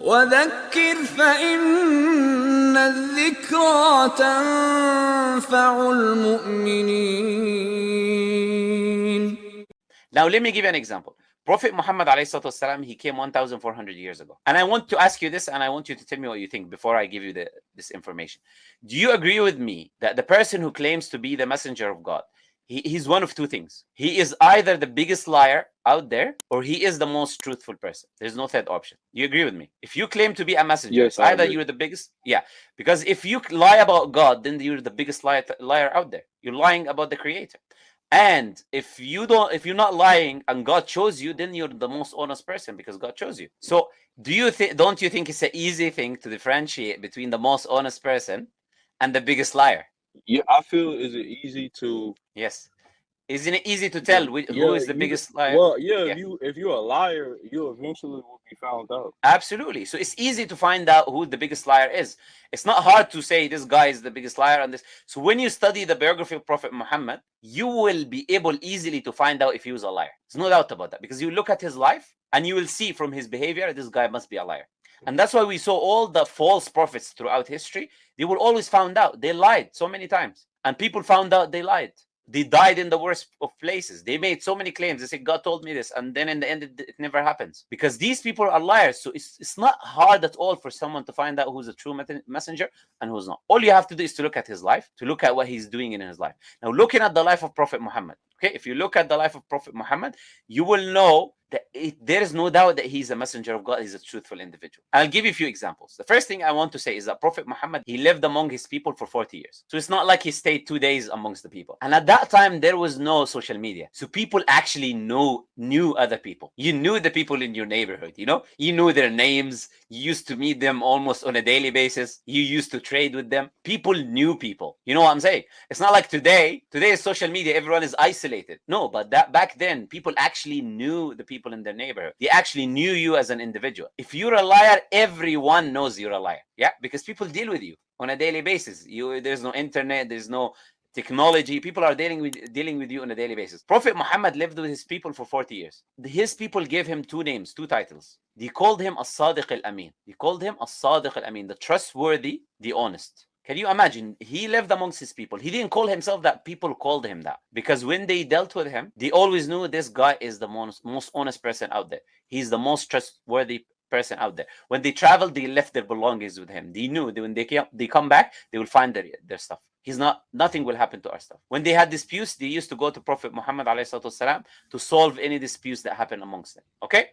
وذكر فإن الذكرى تنفع المؤمنين. Now let me give you an example. Prophet Muhammad ﷺ, he came 1,400 years ago. And I want to ask you this, and I want you to tell me what you think before I give you this information. Do you agree with me that the person who claims to be the messenger of God, he's one of two things? He is either the biggest liar out there, or he is the most truthful person. There's no third option. You agree with me? If you claim to be a messenger, Yes, it's either agree. you're the biggest, because if you lie about God, then you're the biggest liar out there. You're lying about the Creator. And if you're not lying and God chose you, then you're the most honest person because God chose you. So don't you think it's an easy thing to differentiate between the most honest person and the biggest liar? Yeah, I feel is it easy to. Yes. Isn't it easy to tell who is the biggest liar? Well, yeah. If you're a liar, you eventually will be found out. Absolutely. So it's easy to find out who the biggest liar is. It's not hard to say this guy is the biggest liar and this. So when you study the biography of Prophet Muhammad, you will be able easily to find out if he was a liar. There's no doubt about that, because you look at his life and you will see from his behavior, this guy must be a liar. And that's why we saw all the false prophets throughout history. They were always found out. They lied so many times. And people found out they lied. They died in the worst of places. They made so many claims. They said, God told me this. And then in the end, it never happens. Because these people are liars. So it's not hard at all for someone to find out who's a true messenger and who's not. All you have to do is to look at his life, to look at what he's doing in his life. Now, looking at the life of Prophet Muhammad, okay, if you look at the life of Prophet Muhammad, you will know that there is no doubt that he's a messenger of God. He's a truthful individual. I'll give you a few examples. The first thing I want to say is that Prophet Muhammad, he lived among his people for 40 years. So it's not like he stayed 2 days amongst the people. And at that time, there was no social media. So people actually knew other people. You knew the people in your neighborhood, You knew their names. You used to meet them almost on a daily basis. You used to trade with them. People knew people. You know what I'm saying? It's not like today. Today is social media. Everyone is isolated. No, but back then, people actually knew the people in their neighborhood. They actually knew you as an individual. If you're a liar, everyone knows you're a liar. Yeah, because people deal with you on a daily basis. There's no internet, there's no technology. People are dealing with you on a daily basis. Prophet Muhammad lived with his people for 40 years. His people gave him two names, two titles. They called him As-Sadiq Al-Amin. They called him As-Sadiq Al-Amin, the trustworthy, the honest. Can you imagine? He lived amongst his people. He didn't call himself that. People called him that. Because when they dealt with him, they always knew this guy is the most honest person out there. He's the most trustworthy person out there. When they traveled, they left their belongings with him. They knew that when they come back, they will find their stuff. Nothing will happen to our stuff. When they had disputes, they used to go to Prophet Muhammad ﷺ to solve any disputes that happened amongst them. Okay?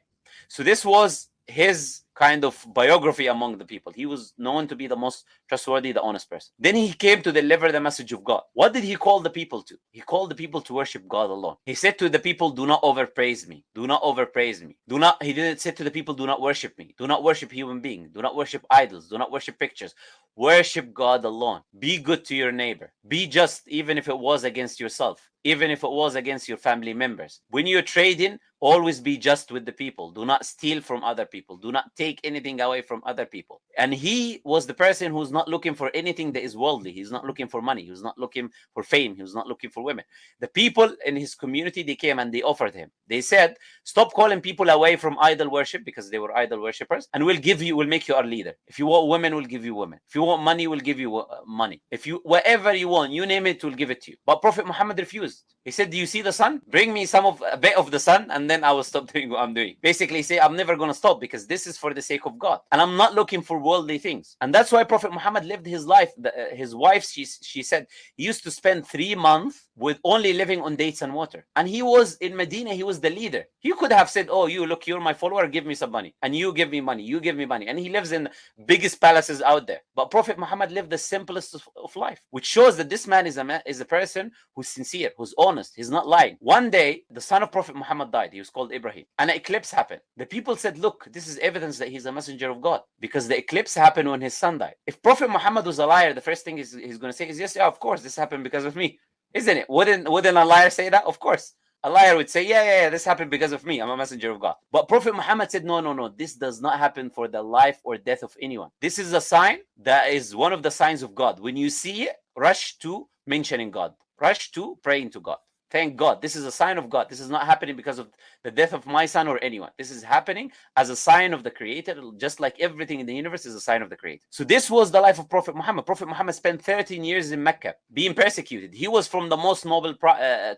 So this was his kind of biography among the people. He was known to be the most trustworthy, the honest person. Then he came to deliver the message of God. What did he call the people to? He called the people to worship God alone. He said to the people, do not overpraise me. Do not overpraise me. He didn't say to the people, do not worship me. Do not worship human beings. Do not worship idols. Do not worship pictures. Worship God alone. Be good to your neighbor. Be just, even if it was against yourself. Even if it was against your family members. When you're trading, always be just with the people. Do not steal from other people. Do not take anything away from other people. And he was the person who's not looking for anything that is worldly. He's not looking for money. He was not looking for fame. He was not looking for women. The people in his community, they came and they offered him. They said, stop calling people away from idol worship, because they were idol worshippers, and we'll make you our leader. If you want women, we'll give you women. If you want money, we'll give you money. If you, whatever you want, you name it, we'll give it to you. But Prophet Muhammad refused. He said, do you see the sun? Bring me a bit of the sun, and then I will stop doing what I'm doing. Basically, say, I'm never going to stop, because this is for the sake of God. And I'm not looking for worldly things. And that's why Prophet Muhammad lived his life. His wife, she said, he used to spend 3 months with only living on dates and water. And he was in Medina, he was the leader. He could have said, oh, you're my follower, give me some money. And you give me money, you give me money. And he lives in the biggest palaces out there. But Prophet Muhammad lived the simplest of life, which shows that this man is a person who's sincere, who's honest, he's not lying. One day, the son of Prophet Muhammad died. He was called Ibrahim. An eclipse happened. The people said, look, this is evidence that he's a messenger of God, because the eclipse happened when his son died. If Prophet Muhammad was a liar, the first thing he's going to say is, yes, yeah, of course, this happened because of me. Isn't it? Wouldn't a liar say that? Of course. A liar would say, yeah, this happened because of me. I'm a messenger of God. But Prophet Muhammad said, no. This does not happen for the life or death of anyone. This is a sign that is one of the signs of God. When you see it, rush to mentioning God. Rush to praying to God. Thank God. This is a sign of God. This is not happening because of the death of my son or anyone. This is happening as a sign of the Creator, just like everything in the universe is a sign of the Creator. So this was the life of Prophet Muhammad. Prophet Muhammad spent 13 years in Mecca being persecuted. He was from the most noble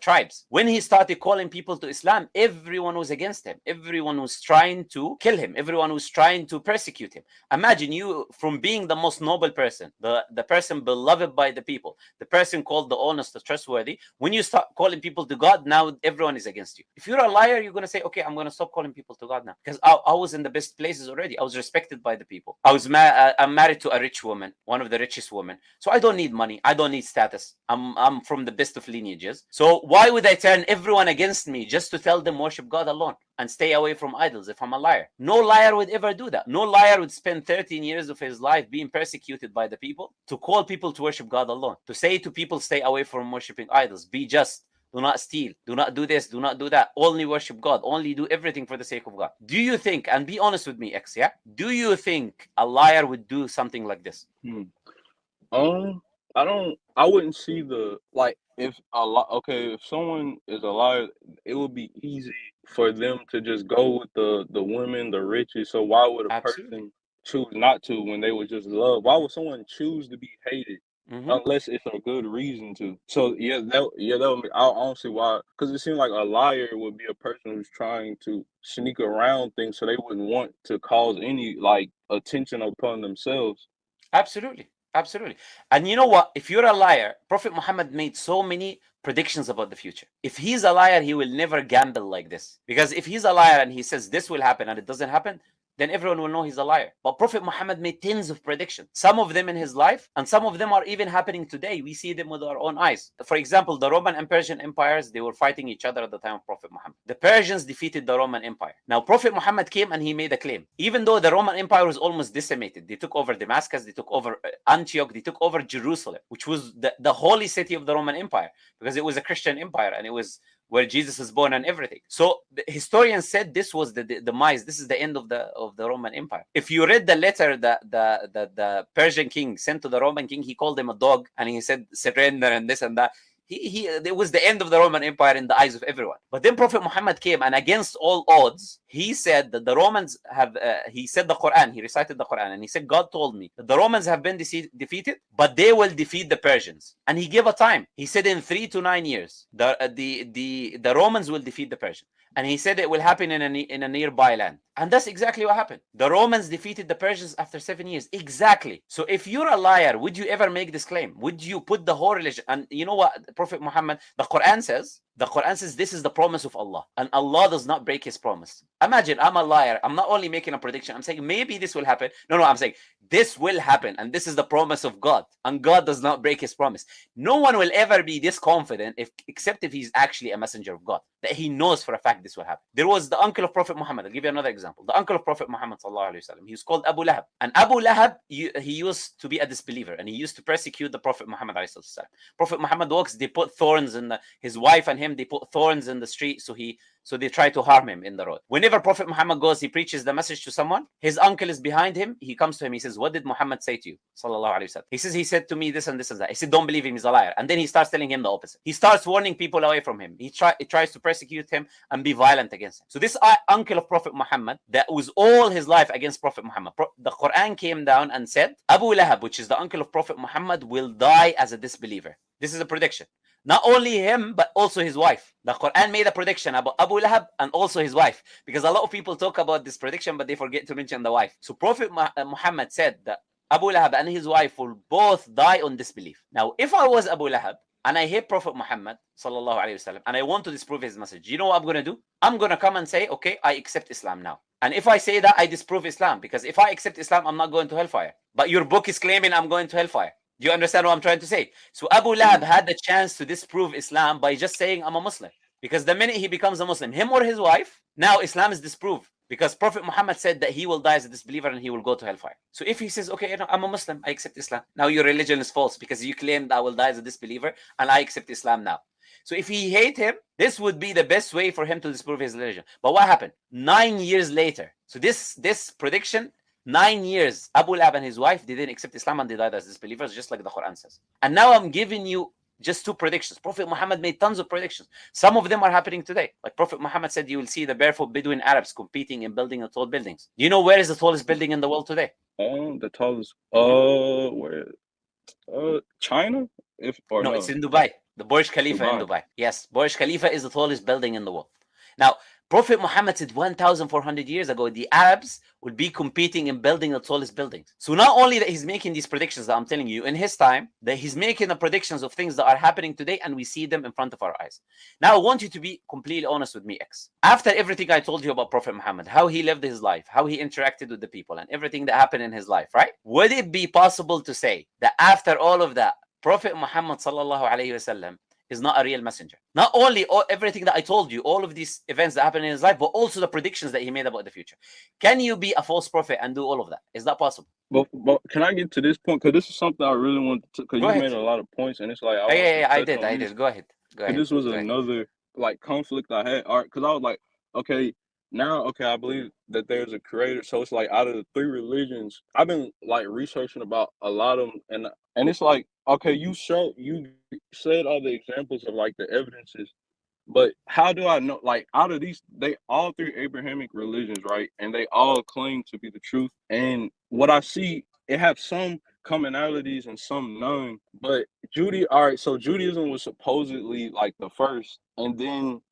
tribes. When he started calling people to Islam, everyone was against him. Everyone was trying to kill him. Everyone was trying to persecute him. Imagine you from being the most noble person, the person beloved by the people, the person called the honest, the trustworthy. When you start calling people to God, now everyone is against you. If you're a liar, you're going to say, okay, I'm going to stop calling people to God now because I was in the best places already. I was respected by the people. I'm married to a rich woman, one of the richest women. So I don't need money. I don't need status. I'm from the best of lineages. So why would I turn everyone against me just to tell them worship God alone and stay away from idols if I'm a liar? No liar would ever do that. No liar would spend 13 years of his life being persecuted by the people to call people to worship God alone, to say to people, stay away from worshiping idols, be just, do not steal, do not do this, do not do that, only worship God, only do everything for the sake of God. Do you think, and be honest with me, X, yeah? Do you think a liar would do something like this? I wouldn't see the, like, if a lot, okay, if someone is a liar, it would be easy for them to just go with the women, the riches. So why would a Absolutely. person choose not to when they would just love? Why would someone choose to be hated unless it's a good reason to? So that would be, I don't see why, because it seems like a liar would be a person who's trying to sneak around things so they wouldn't want to cause any like attention upon themselves. Absolutely. Absolutely. And you know what? If you're a liar, Prophet Muhammad made so many predictions about the future. If he's a liar, he will never gamble like this. Because if he's a liar and he says this will happen and it doesn't happen, then everyone will know he's a liar. But Prophet Muhammad made tens of predictions, some of them in his life, and some of them are even happening today. We see them with our own eyes. For example, the Roman and Persian empires, they were fighting each other at the time of Prophet Muhammad. The Persians defeated the Roman Empire. Now, Prophet Muhammad came and he made a claim. Even though the Roman Empire was almost decimated, they took over Damascus, they took over Antioch, they took over Jerusalem, which was the holy city of the Roman Empire, because it was a Christian empire and it was where Jesus was born and everything. So the historians said this was the demise. This is the end of the Roman Empire. If you read the letter that the Persian king sent to the Roman king, he called him a dog and he said surrender and this and that. It was the end of the Roman Empire in the eyes of everyone. But then Prophet Muhammad came, and against all odds, he said that the Romans have, he said the Qur'an, he recited the Qur'an, and he said, God told me that the Romans have been defeated, but they will defeat the Persians. And he gave a time. He said in 3 to 9 years, the Romans will defeat the Persians. And he said it will happen in a nearby land. And that's exactly what happened. The Romans defeated the Persians after 7 years. Exactly. So if you're a liar, would you ever make this claim? Would you put the whole religion? And you know what, Prophet Muhammad, the Quran says this is the promise of Allah. And Allah does not break his promise. Imagine I'm a liar. I'm not only making a prediction. I'm saying maybe this will happen. No, I'm saying this will happen. And this is the promise of God. And God does not break his promise. No one will ever be this confident except if he's actually a messenger of God, that he knows for a fact this will happen. There was the uncle of Prophet Muhammad. I'll give you another example. The uncle of Prophet Muhammad sallallahu alaihi wasallam. He was called Abu Lahab. And Abu Lahab, he used to be a disbeliever, and he used to persecute the Prophet Muhammad alaihi wasallam. Prophet Muhammad walks, they put thorns in his wife and him, they put thorns in the street, so they try to harm him in the road. Whenever Prophet Muhammad goes, he preaches the message to someone. His uncle is behind him. He comes to him. He says, what did Muhammad say to you? Sallallahu alaihi wasallam. He says, he said to me this and this and that. He said, don't believe him. He's a liar. And then he starts telling him the opposite. He starts warning people away from him. He tries to persecute him and be violent against him. So this uncle of Prophet Muhammad, that was all his life against Prophet Muhammad. The Quran came down and said, Abu Lahab, which is the uncle of Prophet Muhammad, will die as a disbeliever. This is a prediction. Not only him, but also his wife. The Quran made a prediction about Abu Lahab and also his wife. Because a lot of people talk about this prediction, but they forget to mention the wife. So Prophet Muhammad said that Abu Lahab and his wife will both die on disbelief. Now, if I was Abu Lahab and I hate Prophet Muhammad sallallahu alaihi wasallam and I want to disprove his message, you know what I'm going to do? I'm going to come and say, okay, I accept Islam now. And if I say that, I disprove Islam. Because if I accept Islam, I'm not going to hellfire. But your book is claiming I'm going to hellfire. Do you understand what I'm trying to say? So Abu Lahab had the chance to disprove Islam by just saying, I'm a Muslim. Because the minute he becomes a Muslim, him or his wife, now Islam is disproved. Because Prophet Muhammad said that he will die as a disbeliever and he will go to hellfire. So if he says, okay, I'm a Muslim, I accept Islam. Now your religion is false because you claimed I will die as a disbeliever and I accept Islam now. So if he hate him, this would be the best way for him to disprove his religion. But what happened? 9 years later. So this prediction, 9 years, Abu Lahab and his wife, they didn't accept Islam and they died as disbelievers, just like the Quran says. And now I'm giving you Just 2 predictions. Prophet Muhammad made tons of predictions. Some of them are happening today. Like Prophet Muhammad said, you will see the barefoot Bedouin Arabs competing in building the tall buildings. Do you know where is the tallest building in the world today? The tallest, where? China? No, it's in Dubai. The Burj Khalifa in Dubai. Yes, Burj Khalifa is the tallest building in the world. Now, Prophet Muhammad said 1,400 years ago, the Arabs would be competing in building the tallest buildings. So not only that he's making these predictions that I'm telling you in his time, that he's making the predictions of things that are happening today, and we see them in front of our eyes. Now, I want you to be completely honest with me, X. After everything I told you about Prophet Muhammad, how he lived his life, how he interacted with the people, and everything that happened in his life, right? Would it be possible to say that after all of that, Prophet Muhammad sallallahu alaihi wasallam is not a real messenger? Not only everything that I told you, all of these events that happened in his life, but also the predictions that he made about the future. Can you be a false prophet and do all of that? Is that possible? But can I get to this point? Because this is something I really want to, because you made a lot of points, and it's like, I did. Go ahead. This was another like conflict I had, because I was like, okay, I believe that there's a creator. So it's like, out of the 3 religions, I've been like researching about a lot of them, and it's like, okay, you said all the examples of like the evidences, but how do I know, like, out of these, they all 3 Abrahamic religions, right? And they all claim to be the truth. And what I see, it have some commonalities and some none. But so Judaism was supposedly like the first, and then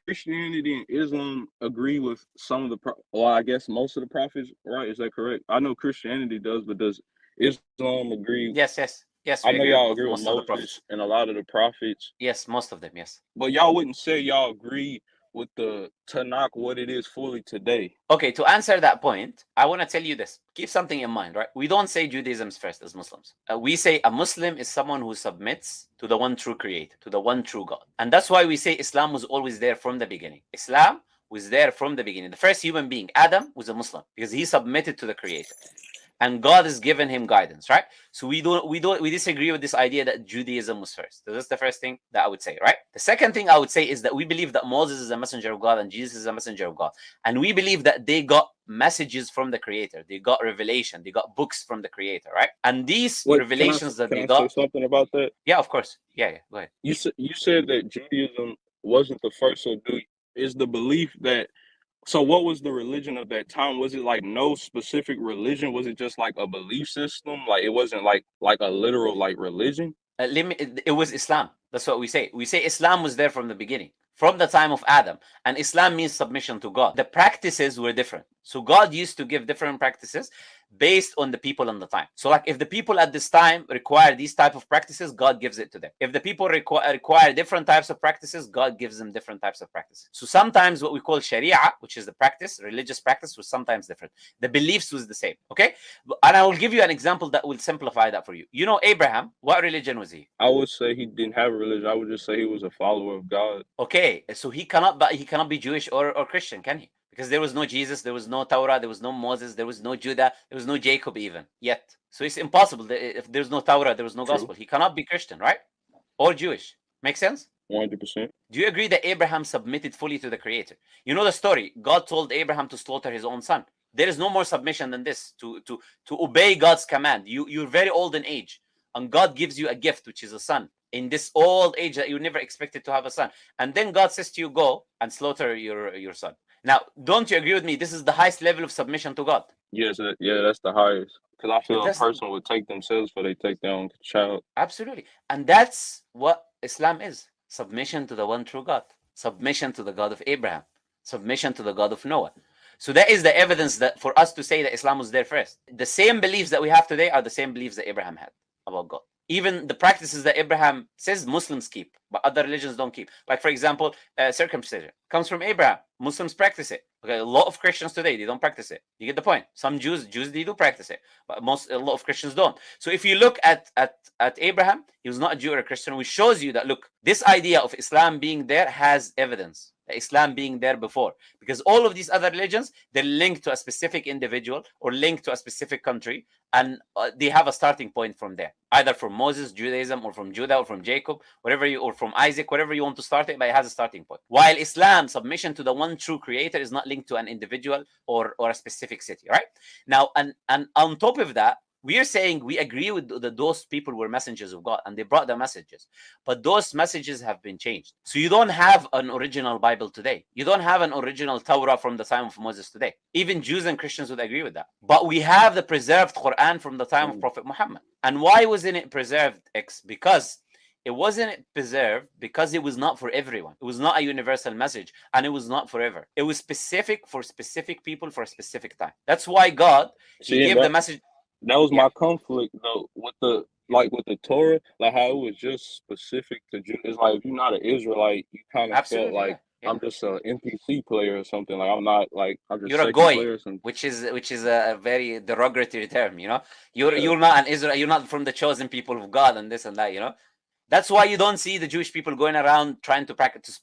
Christianity and Islam agree with some of I guess most of the prophets, right? Is that correct? I know Christianity does, but does Islam agree? Yes. I know y'all agree with Moses and a lot of the prophets. Yes, most of them, yes. But y'all wouldn't say y'all agree with the Tanakh, what it is fully today. Okay, to answer that point, I want to tell you this. Keep something in mind, right? We don't say Judaism's first as Muslims. We say a Muslim is someone who submits to the one true creator, to the one true God. And that's why we say Islam was always there from the beginning. Islam was there from the beginning. The first human being, Adam, was a Muslim because he submitted to the creator. And God has given him guidance, right? So we disagree with this idea that Judaism was first. So that's the first thing that I would say, right? The second thing I would say is that we believe that Moses is a messenger of God and Jesus is a messenger of God. And we believe that they got messages from the creator. They got revelation. They got books from the creator, right? And these revelations that they got. Can I say something about that? Yeah, of course. Yeah, go ahead. You said that Judaism wasn't the first, so is the belief that, so what was the religion of that time? Was it like no specific religion? Was it just like a belief system? Like it wasn't like a literal like religion? It was Islam. That's what we say. We say Islam was there from the beginning, from the time of Adam. And Islam means submission to God. The practices were different. So God used to give different practices based on the people and the time. So like if the people at this time require these type of practices, God gives it to them. If the people require different types of practices, God gives them different types of practices. So sometimes what we call Sharia, which is the practice, religious practice, was sometimes different. The beliefs was the same, okay? And I will give you an example that will simplify that for you. You know Abraham, what religion was he? I would say he didn't have a religion. I would just say he was a follower of God. Okay, so he cannot be Jewish or Christian, can he? Because there was no Jesus, there was no Torah, there was no Moses, there was no Judah, there was no Jacob even yet. So it's impossible. If there's no Torah, there was no gospel. He cannot be Christian, right? Or Jewish. Make sense? 100%. Do you agree that Abraham submitted fully to the Creator? You know the story. God told Abraham to slaughter his own son. There is no more submission than this, to obey God's command. You're very old in age, and God gives you a gift, which is a son, in this old age that you never expected to have a son. And then God says to you, go and slaughter your son. Now, don't you agree with me? This is the highest level of submission to God. Yes, that's the highest. Because I feel a person would take themselves before they take their own child. Absolutely. And that's what Islam is. Submission to the one true God. Submission to the God of Abraham. Submission to the God of Noah. So that is the evidence that for us to say that Islam was there first. The same beliefs that we have today are the same beliefs that Abraham had about God. Even the practices that Abraham says Muslims keep, but other religions don't keep. Like, for example, circumcision comes from Abraham. Muslims practice it. Okay, a lot of Christians today, they don't practice it. You get the point. Some Jews they do practice it, but a lot of Christians don't. So if you look at Abraham, he was not a Jew or a Christian, which shows you that, look, this idea of Islam being there has evidence. Islam being there before, because all of these other religions, they're linked to a specific individual or linked to a specific country, and they have a starting point from there, either from Moses, Judaism, or from Judah, or from Jacob, or from Isaac, whatever you want to start it, but it has a starting point. While Islam, submission to the one true creator, is not linked to an individual or a specific city, right? Now, and on top of that, We are saying we agree with those people were messengers of God and they brought the messages, but those messages have been changed. So you don't have an original Bible today. You don't have an original Torah from the time of Moses today. Even Jews and Christians would agree with that. But we have the preserved Qur'an from the time of Prophet Muhammad. And why wasn't it preserved, X? Because it wasn't preserved because it was not for everyone. It was not a universal message, and it was not forever. It was specific for specific people for a specific time. That's why God, he gave the message. That was my conflict though with the Torah, like how it was just specific to Jews. It's like if you're not an Israelite, you kind of felt like I'm just an NPC player or something. Like I'm not like I'm just you're a goy, which is a very derogatory term. You know, you're not an Israel. You're not from the chosen people of God and this and that. You know. That's why you don't see the Jewish people going around trying to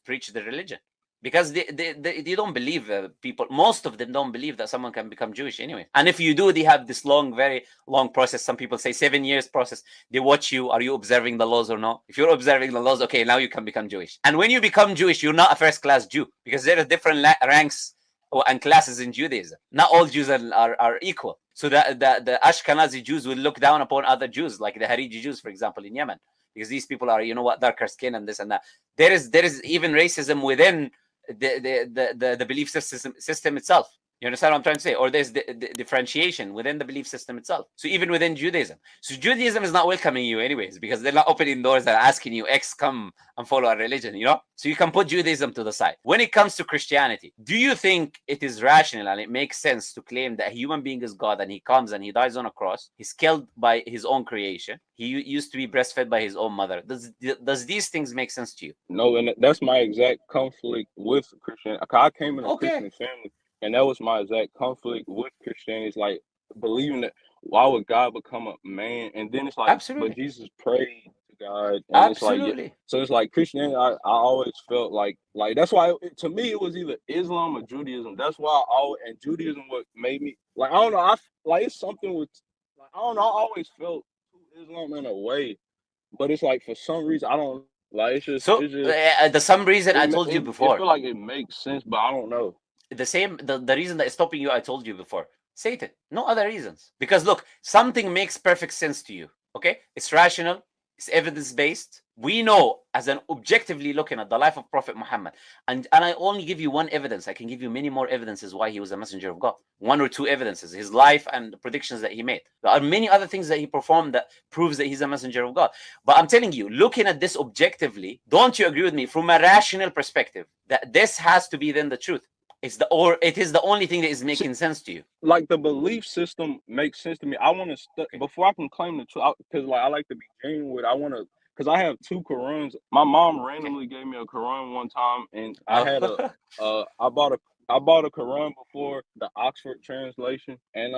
preach the religion, because they don't believe people. Most of them don't believe that someone can become Jewish anyway. And if you do, they have this very long process. Some people say 7 years process. They watch you. Are you observing the laws or not? If you're observing the laws, okay, now you can become Jewish. And when you become Jewish, you're not a first-class Jew, because there are different ranks and classes in Judaism. Not all Jews are equal. So the Ashkenazi Jews will look down upon other Jews, like the Haredi Jews, for example, in Yemen. Because these people are, darker skin and this and that. There is even racism within the belief system itself. You understand what I'm trying to say? Or there's the differentiation within the belief system itself. So even within Judaism. So Judaism is not welcoming you anyways, because they're not opening doors and asking you, come and follow our religion, So you can put Judaism to the side. When it comes to Christianity, do you think it is rational and it makes sense to claim that a human being is God and he comes and he dies on a cross, he's killed by his own creation, he used to be breastfed by his own mother? Does these things make sense to you? No, and that's my exact conflict with Christianity. I came in a Christian family. And that was my exact conflict with Christianity. It's like believing that why would God become a man? And then it's like, but Jesus prayed to God. And it's like, so it's like Christianity, I always felt like that's why to me it was either Islam or Judaism. That's why and Judaism what made me like, I don't know, it's something with, I don't know, I always felt Islam in a way, but it's like for some reason, I don't, it's just. So the some reason I told you before. I feel like it makes sense, but I don't know. The reason that is stopping you, I told you before. Satan. No other reasons. Because look, something makes perfect sense to you. Okay? It's rational. It's evidence-based. We know, as an objectively looking at the life of Prophet Muhammad, and I only give you one evidence. I can give you many more evidences why he was a messenger of God. 1 or 2 evidences. His life and the predictions that he made. There are many other things that he performed that proves that he's a messenger of God. But I'm telling you, looking at this objectively, don't you agree with me from a rational perspective that this has to be then the truth? It is the only thing that is making sense to you. Like the belief system makes sense to me. I want to before I can claim the truth, because I like to be genuine with. I want to, because I have 2 Qur'ans. My mom randomly gave me a Qur'an one time, and I had I bought a Qur'an before the Oxford translation, and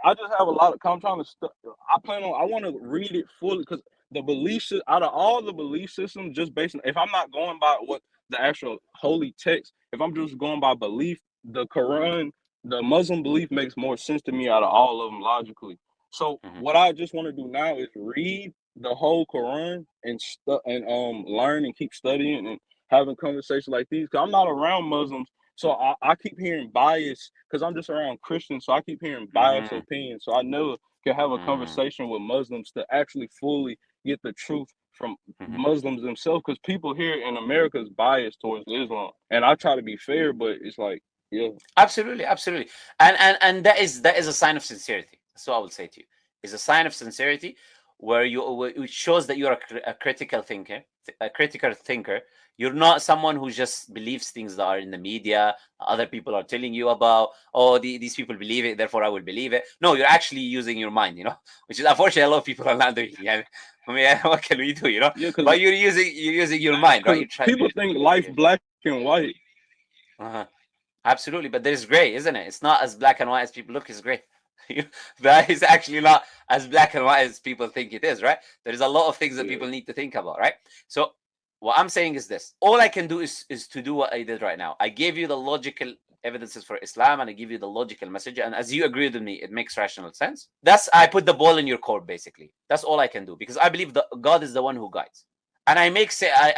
I just have a lot of. I'm trying to. I want to read it fully, because the beliefs out of all the belief systems, just based on, if I'm not going by what the actual holy text, if I'm just going by belief, the Quran, the Muslim belief makes more sense to me out of all of them logically. So what I just want to do now is read the whole Quran and learn and keep studying and having conversations like these. Cause I'm not around Muslims, so I keep hearing bias, because I'm just around Christians. So I keep hearing biased opinions. So I never can have a conversation with Muslims to actually fully get the truth from Muslims themselves, because people here in America is biased towards Islam, and I try to be fair, but it's like, absolutely, and that is a sign of sincerity. That's what I would say to you. It's a sign of sincerity where it shows that you're a critical thinker. You're not someone who just believes things that are in the media, other people are telling you about, these people believe it, therefore I will believe it. No, you're actually using your mind, which is unfortunately a lot of people are not doing. I mean, what can we do, but you're using your mind, right? People think life black and white. Absolutely, but there's gray, isn't it? It's not as black and white as people look. It's gray. That is actually not as black and white as people think it is, right? There is a lot of things that people need to think about, right? So what I'm saying is this: all I can do is to do what I did right now. I gave you the logical evidences for Islam, and I give you the logical message, and as you agreed with me, it makes rational sense. I put the ball in your court, basically. That's all I can do, because I believe that God is the one who guides. And I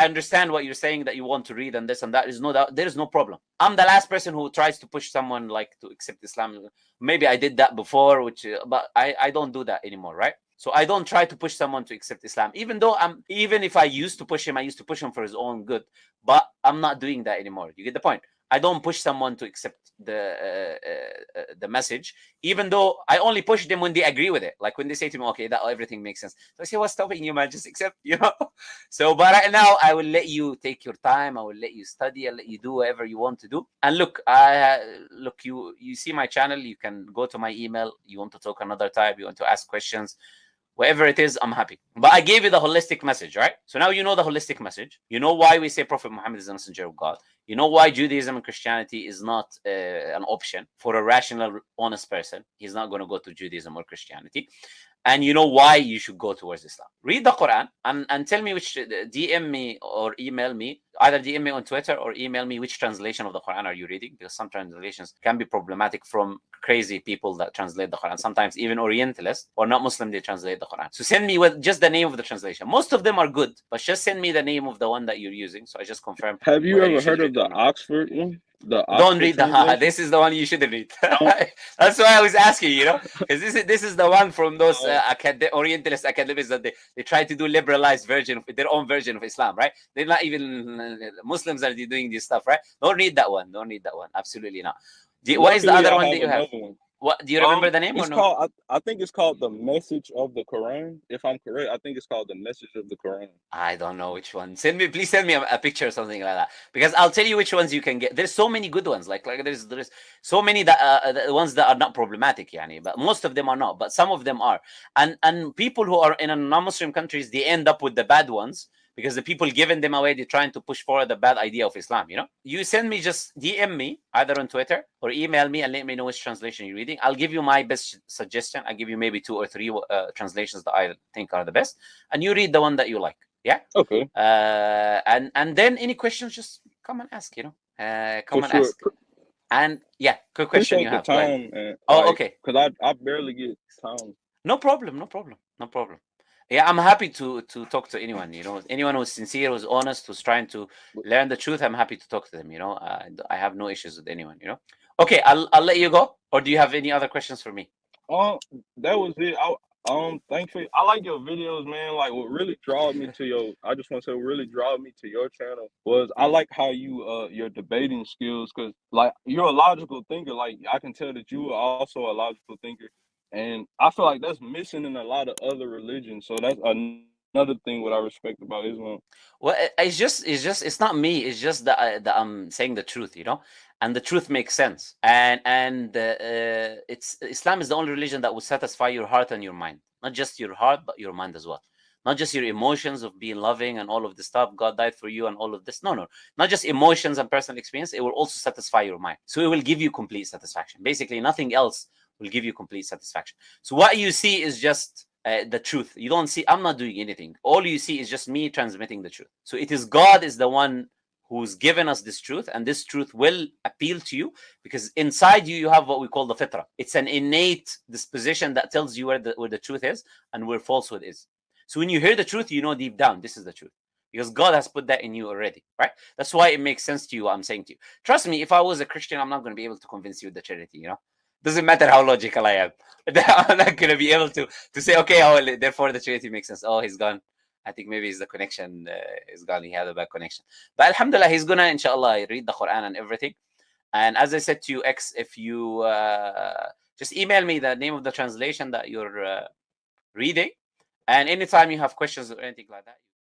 understand what you're saying, that you want to read and this and that. There is no problem. I'm the last person who tries to push someone like to accept Islam. Maybe I did that before, but I don't do that anymore, right? So I don't try to push someone to accept Islam, even if I used to push him, I used to push him for his own good, but I'm not doing that anymore. You get the point? I don't push someone to accept the message, even though I only push them when they agree with it. Like when they say to me, okay, that everything makes sense. So I say, what's stopping you, man? Just accept, So, but right now, I will let you take your time. I will let you study. I'll let you do whatever you want to do. And look, you see my channel. You can go to my email. You want to talk another time. You want to ask questions. Whatever it is, I'm happy. But I gave you the holistic message, right? So now you know the holistic message. You know why we say Prophet Muhammad is a messenger of God. You know why Judaism and Christianity is not an option for a rational, honest person. He's not going to go to Judaism or Christianity. And you know why you should go towards Islam. Read the Quran and tell me DM me or email me. Either DM me on Twitter or email me which translation of the Quran are you reading, because some translations can be problematic from crazy people that translate the Quran. Sometimes even Orientalists or not Muslim, they translate the Quran. So send me with just the name of the translation. Most of them are good, but just send me the name of the one that you're using. So I just confirm. Have you ever heard of the Oxford one? Don't read this is the one you shouldn't read. That's why I was asking, because this is the one from those Orientalist academics that they try to do liberalized their own version of Islam, right? They're not even Muslims are doing this stuff, right? Don't read that one. Absolutely not. What is the other one that you have? What do you remember the name or no? I think it's called The Message of the Qur'an. If I'm correct, I think it's called The Message of the Qur'an. I don't know which one. Please send me a picture or something like that, because I'll tell you which ones you can get. There's so many good ones. Like there's so many that the ones that are not problematic, but most of them are not. But some of them are. And people who are in non-Muslim countries, they end up with the bad ones, because the people giving them away, they're trying to push forward the bad idea of Islam, You send me, just DM me, either on Twitter or email me and let me know which translation you're reading. I'll give you my best suggestion. I'll give you maybe 2 or 3 translations that I think are the best. And you read the one that you like, yeah? Okay. And then any questions, just come and ask, ask. And yeah, quick question you have. Time okay. Because I barely get time. No problem. Yeah, I'm happy to talk to anyone, anyone who's sincere, who's honest, who's trying to learn the truth. I'm happy to talk to them, I have no issues with anyone, Okay, I'll let you go. Or do you have any other questions for me? That was it. Thanks for. I like your videos, man. Like what really drawed me to I just want to say what really drawed me to your channel was I like how you your debating skills, because like you're a logical thinker. Like I can tell that you are also a logical thinker. And I feel like that's missing in a lot of other religions. So that's another thing what I respect about Islam. Well, it's not me. It's just that I'm saying the truth, and the truth makes sense. And Islam is the only religion that will satisfy your heart and your mind, not just your heart, but your mind as well. Not just your emotions of being loving and all of this stuff. God died for you and all of this. No, not just emotions and personal experience. It will also satisfy your mind. So it will give you complete satisfaction. Basically, nothing else will give you complete satisfaction. So what you see is just the truth. You don't see, I'm not doing anything. All you see is just me transmitting the truth. So it is God is the one who's given us this truth, and this truth will appeal to you because inside you have what we call the fitrah. It's an innate disposition that tells you where the truth is and where falsehood is. So when you hear the truth, you know deep down this is the truth, because God has put that in you already, right? That's why it makes sense to you what I'm saying to you. Trust me, if I was a Christian, I'm not going to be able to convince you of the Trinity, Doesn't matter how logical I am. I'm not going to be able to say, okay, therefore the Trinity makes sense. Oh, he's gone. I think maybe it's the connection is gone. He had a bad connection. But alhamdulillah, he's going to, inshallah, read the Quran and everything. And as I said to you, X, if you just email me the name of the translation that you're reading. And anytime you have questions or anything like that,